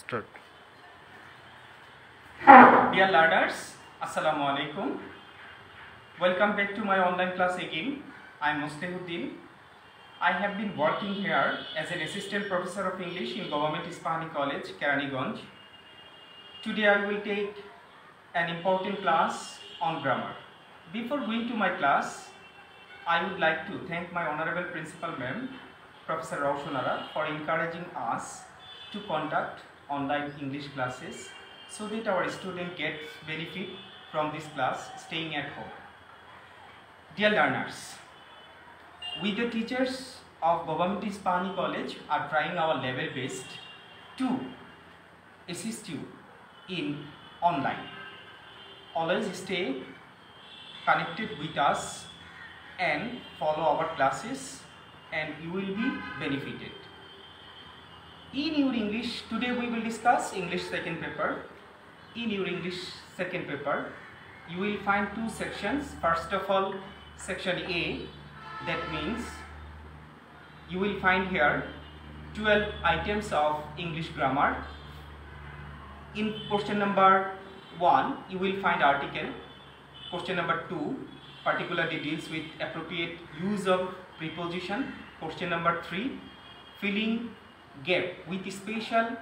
Start. Dear learners, Assalamu alaikum. Welcome back to my online class again. I am Mustehuddin. I have been working here as an assistant professor of English in Government Ispahani College, Keraniganj. Today I will take an important class on grammar. Before going to my class, I would like to thank my honorable principal ma'am, Professor Raushonara, for encouraging us to conduct online English classes so that our student gets benefit from this class staying at home. Dear learners, we the teachers of Government Ispahani College are trying our level best to assist you in online. Always stay connected with us and follow our classes and you will be benefited. In your English, today we will discuss English second paper. In your English second paper, you will find two sections. First of all, section A, that means you will find here 12 items of English grammar. In question number 1, you will find article. Question number 2 particularly deals with appropriate use of preposition. Question number 3, filling gap with special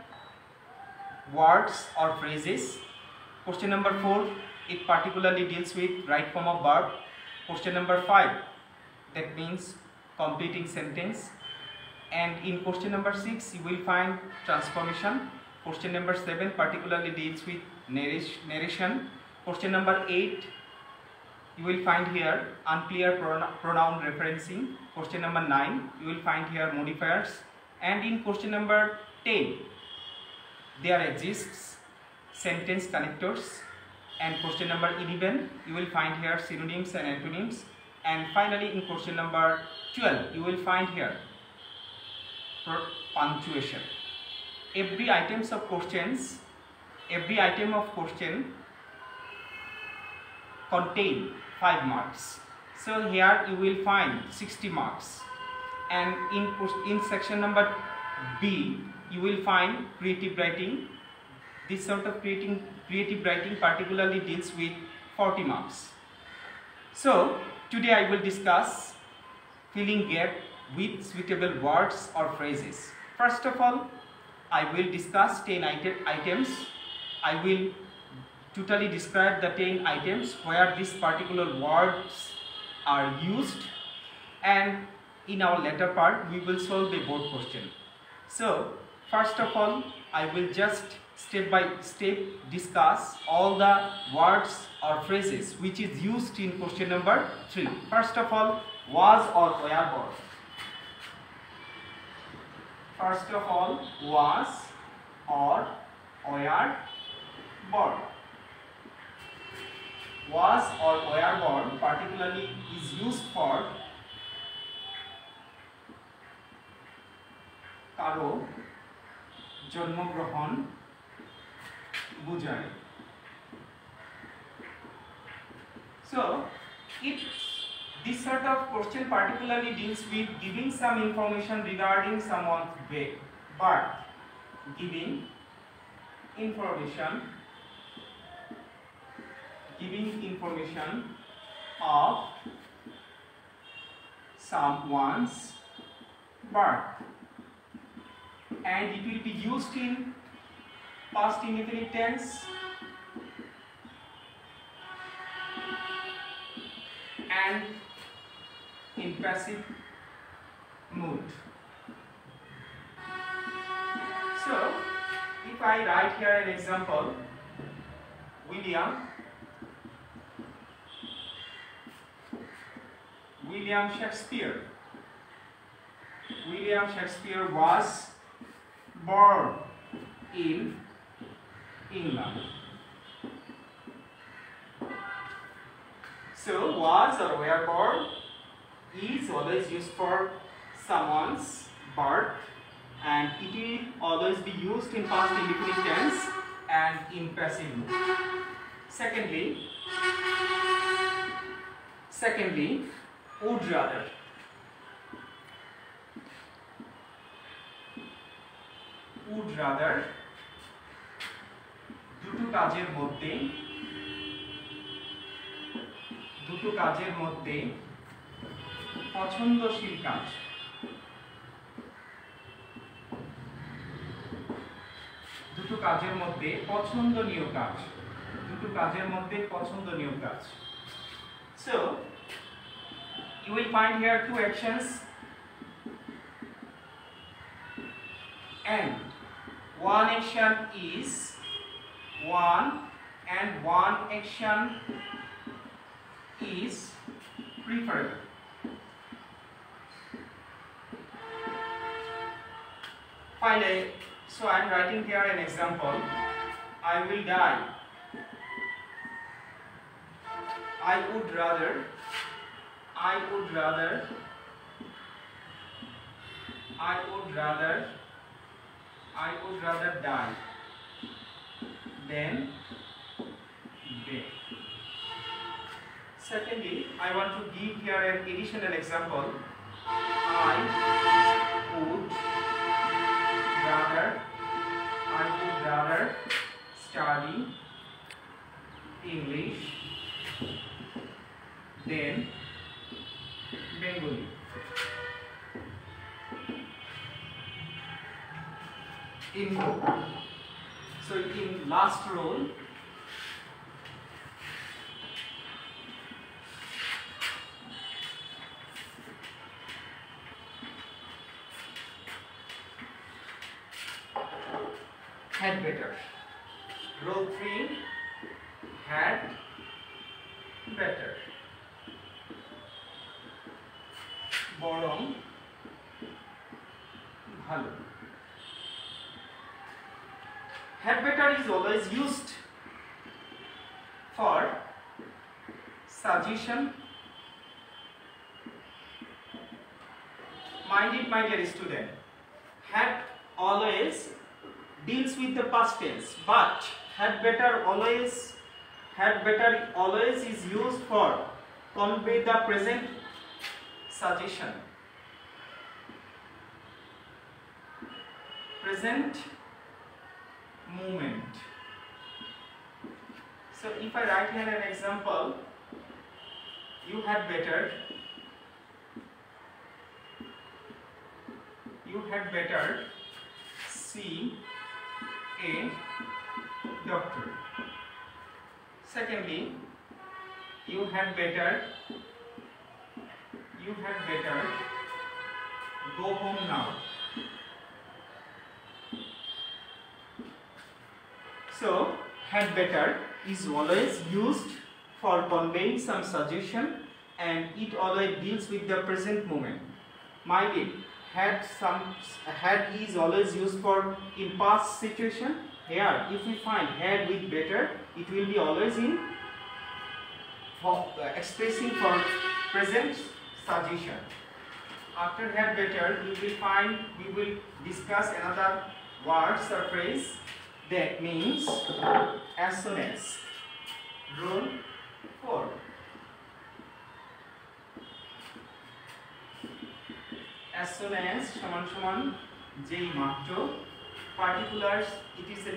words or phrases. Question number 4, it particularly deals with right form of verb. Question number 5, that means completing sentence. And in question number 6, you will find transformation. Question number 7 particularly deals with narration. Question number 8, you will find here unclear pronoun referencing. Question number 9, you will find here modifiers. And in question number 10, there exists sentence connectors. And question number 11, you will find here synonyms and antonyms. And finally, in question number 12, you will find here punctuation. Every item of question contain 5 marks. So here you will find 60 marks. And in section number B, you will find creative writing. This sort of creative writing particularly deals with 40 marks. So today I will discuss filling gap with suitable words or phrases. First of all, I will discuss 10 items. I will totally describe the 10 items where these particular words are used, and in our later part we will solve the board question. So first of all, I will just step by step discuss all the words or phrases which is used in question number 3. First of all, was or were born. First of all, was or were born. Was or were born particularly is used for কারো জন্মগ্রহণ বুঝায়. So if this sort of question particularly deals with giving some information regarding someone's birth, giving information of someone's birth, and it will be used in past indefinite tense and in passive mood. So if I write here an example, William Shakespeare was born in England. So was or were born is always used for someone's birth, and it will always be used in past indefinite tense and in passive mood. Secondly, would rather. Would rather দুটো কাজের মধ্যে পছন্দশীল কাজ। দুটো কাজের মধ্যে পছন্দনীয় কাজ। So you will find here two actions and one action is preferable. Finally, so I am writing here an example. I will die. I would rather die than death. Secondly, I want to give here an additional example. I would rather study English than Bengali. So in last role, had better. Role 3, had better. বরং ভালো। Had better is always used for suggestion. Mind it, my dear student. Had always deals with the past tense, but had better always is used for convey the present suggestion. Present moment. So if I write here an example, you had better see a doctor. Secondly, you had better go home now. So had better is always used for conveying some suggestion, and it always deals with the present moment. Mind it, had is always used for in past situation. Here if we find had with better, it will be always in expressing for present suggestion. After had better, we will discuss another words or phrase that means as soon as. Rule 4. As soon as সমান যেই মাত্র, particulars, it is a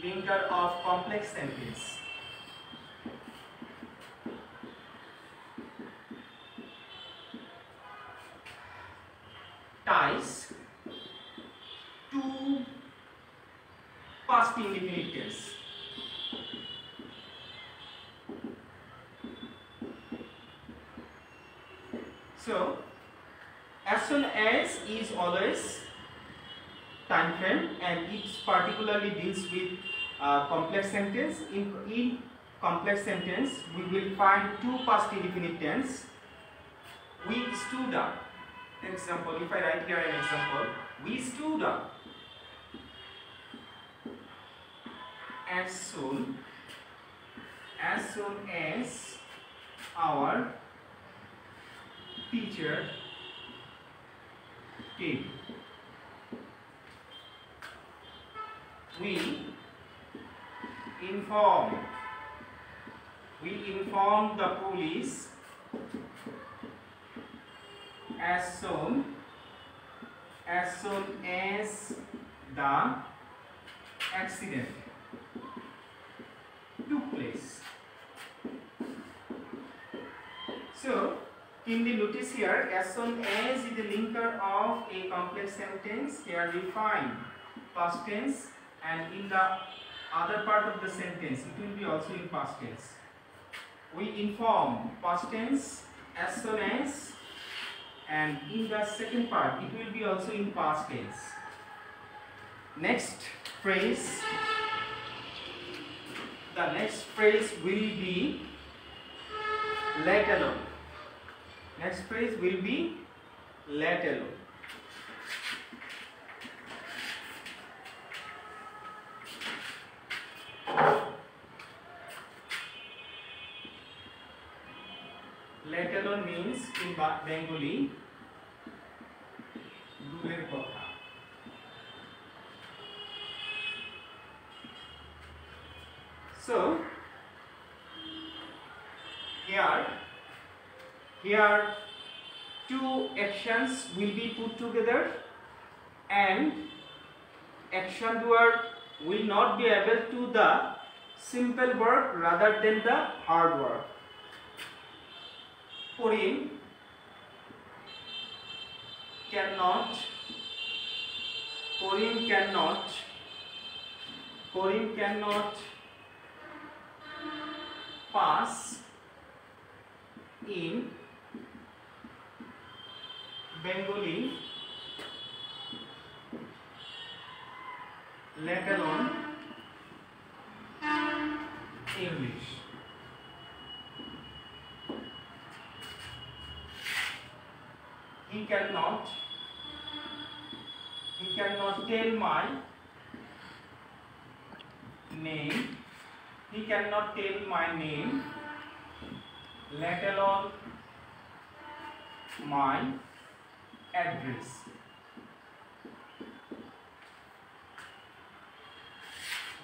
linker of complex sentence. Ties two past indefinite tense. So as soon as is always time frame, and it particularly deals with complex sentence. In complex sentence we will find two past indefinite tense. We stood up. Example, if I write here an example, we stood up. As soon as our teacher came. We informed the police as soon as the accident took place. So, kindly notice here, as soon as the linker of a complex sentence, here we find past tense, and in the other part of the sentence, it will be also in past tense. We inform past tense as soon as, and in the second part, it will be also in past tense. Next phrase, the next phrase will be let alone. Next phrase will be let alone. Let alone means in Bengali durer kotha. So here two actions will be put together, and action doer will not be able to the simple work rather than the hard work. Karim cannot pass in Bengali, let alone English. He cannot tell my name. He cannot tell my name, let alone my address.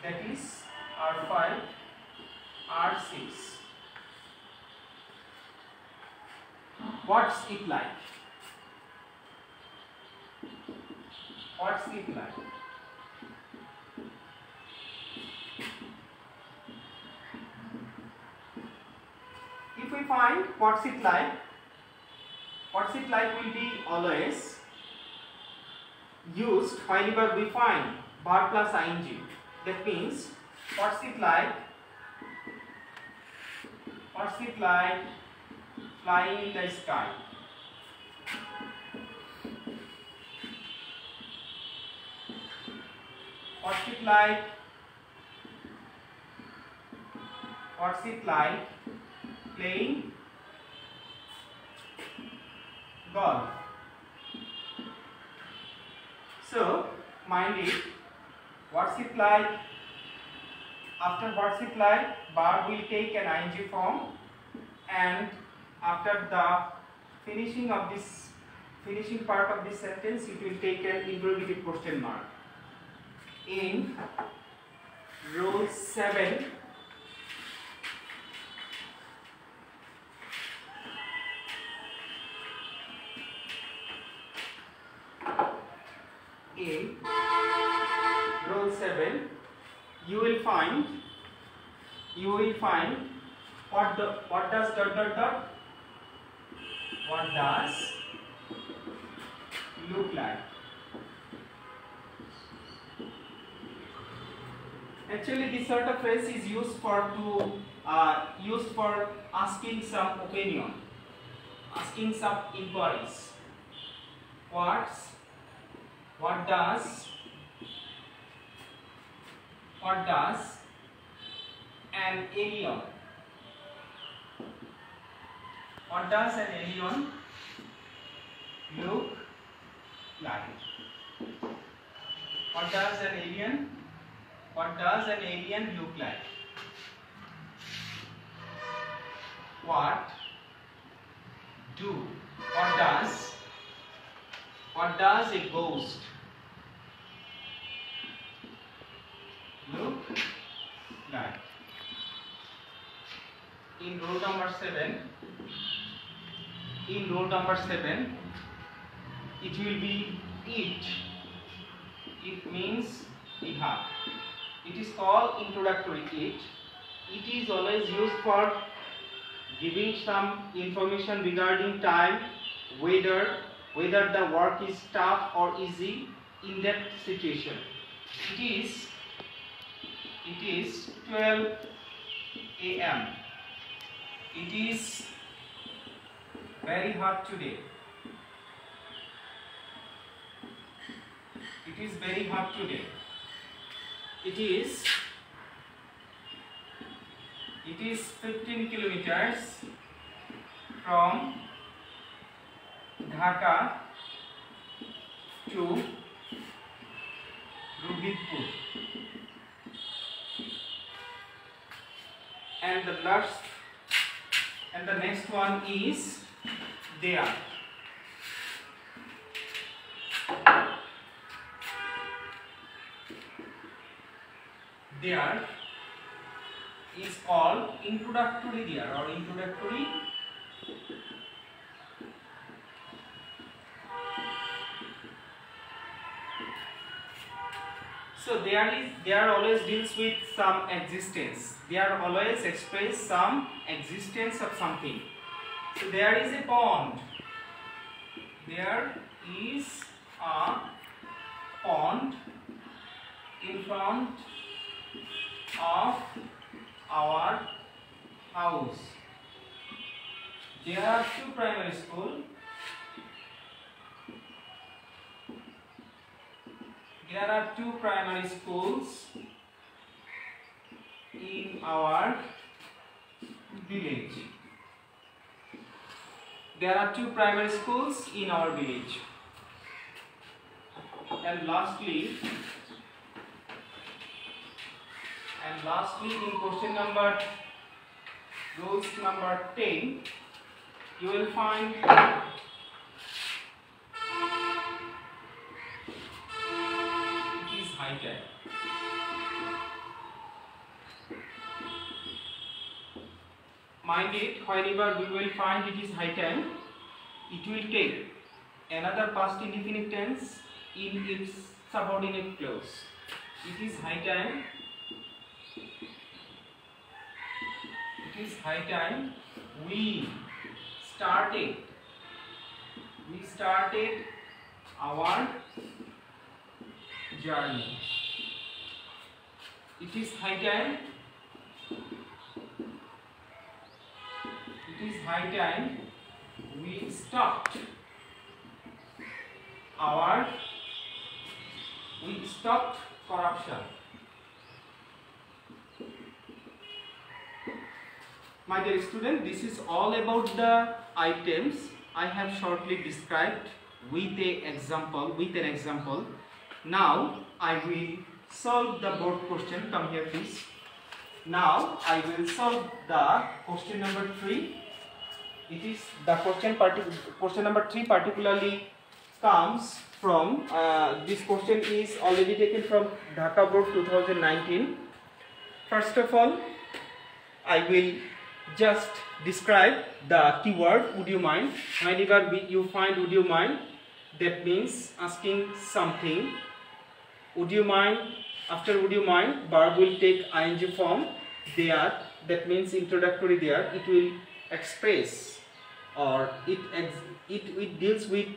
That is R5, R6. What's it like? What's it like? If we find what's it like will be always used whenever we find verb plus ing. That means what's it like flying in the sky. What's it like playing golf? So mind it, what's it like? After what's it like, verb will take an ing form, and after the finishing part of this sentence, it will take an interrogative question mark. In rule 7, you will find what does ... what does look like. Actually, this sort of phrase is used for asking some opinion, asking some inquiries. What does an alien look like? What does an alien look like? What does a ghost look like? In rule number 7, it will be it. It means iha. It is called introductory it. It is always used for giving some information regarding time, whether the work is tough or easy in that situation. It is 12 a.m. It is very hot today. It is very hot today. It is 15 kilometers from Dhaka to Rubitpur. And the next one is there. There is called introductory there or introductory. So there always deals with some existence. There always express some existence of something. So there is a pond. There is a pond in front of our house. There are two primary schools. There are two primary schools in our village. There are two primary schools in our village. And lastly, in question number, rules number 10, you will find it is high time. Mind it, whenever we will find it is high time, it will take another past indefinite tense in its subordinate clause. It is high time. It is high time we started our journey. It is high time. It is high time we stopped corruption. My dear student, this is all about the items I have shortly described with an example. Now I will solve the board question. Come here please. Now I will solve the question number 3. It is the question number 3 particularly comes from this question is already taken from Dhaka Board 2019. First of all, I will just describe the keyword would you mind. Whenever you find would you mind, that means asking something. Would you mind? After would you mind, verb will take ing form. There, that means introductory there. It will express or it deals with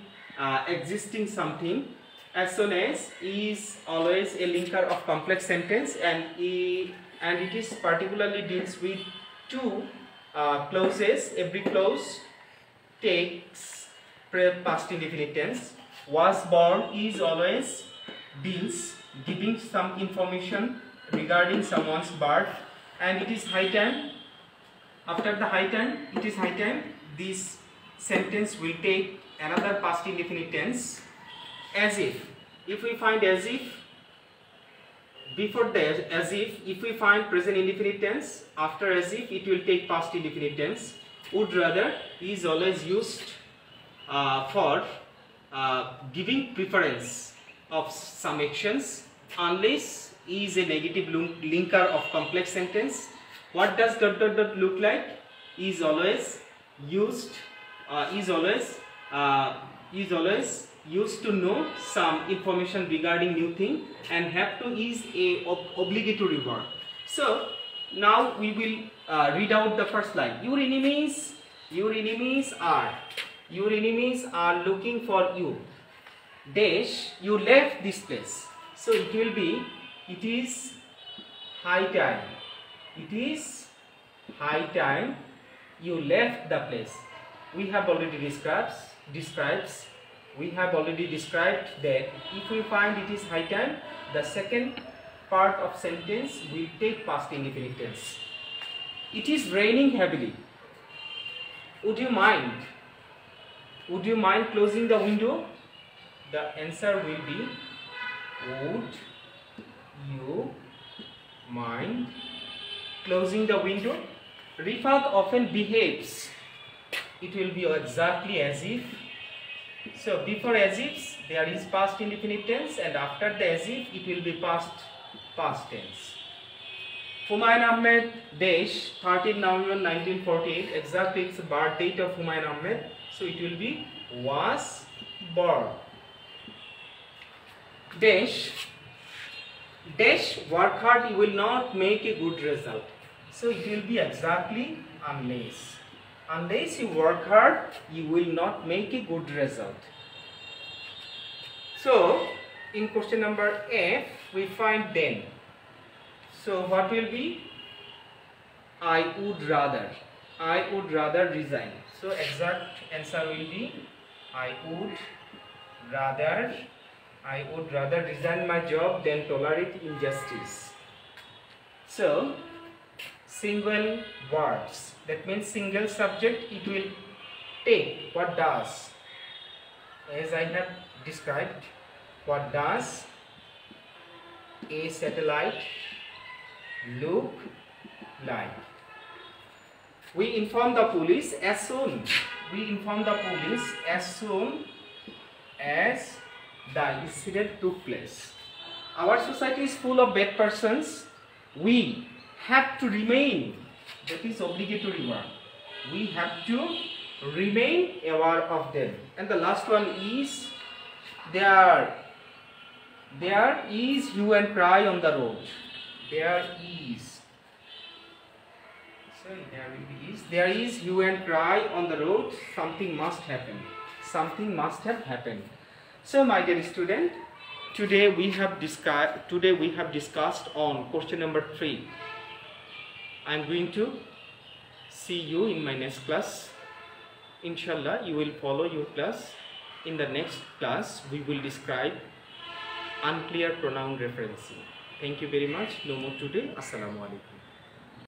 existing something. As soon as is always a linker of complex sentence, and it is particularly deals with two clauses. Every clause takes past indefinite tense. Was born is always deals giving some information regarding someone's birth, and it is high time. After the high time, it is high time. This sentence will take another past indefinite tense. As if we find as if, before the as if we find present indefinite tense, after as if it will take past indefinite tense. Would rather is always used for giving preference of some actions, unless is a negative linker of complex sentence. What does ... look like? Is always used, is always used to know some information regarding new thing, and have to is a obligatory verb. So now we will read out the first line. Your enemies are looking for you. Dash, you left this place. So it will be, it is high time. It is high time you left the place. We have already described that if we find it is high time, the second part of sentence will take past indefinite tense. It is raining heavily. Would you mind closing the window? The answer will be, would you mind closing the window? Rifat often behaves. It will be exactly as if. So before as if there is past indefinite tense, and after the as if it will be past tense. Humayun Ahmed dash 13 November 1948. Exactly, it's the birth date of Humayun Ahmed. So it will be was born. Dash work hard, you will not make a good result. So it will be exactly unless you work hard, you will not make a good result. So in question number F we find then. So what will be? I would rather resign. So exact answer will be, I would rather resign my job than tolerate injustice. So single words, that means single subject, it will take what does. As I have described, what does a satellite look like? We inform the police as soon as the incident took place. Our society is full of bad persons. We have to remain, that is obligatory verb. We have to remain aware of them. And the last one is, there is hue and cry on the road. There is hue and cry on the road. Something must have happened. So my dear student, today we have discussed on question number 3. I am going to see you in my next class. Inshallah, you will follow your class. In the next class, we will describe unclear pronoun referencing. Thank you very much. No more today. Assalamu alaikum.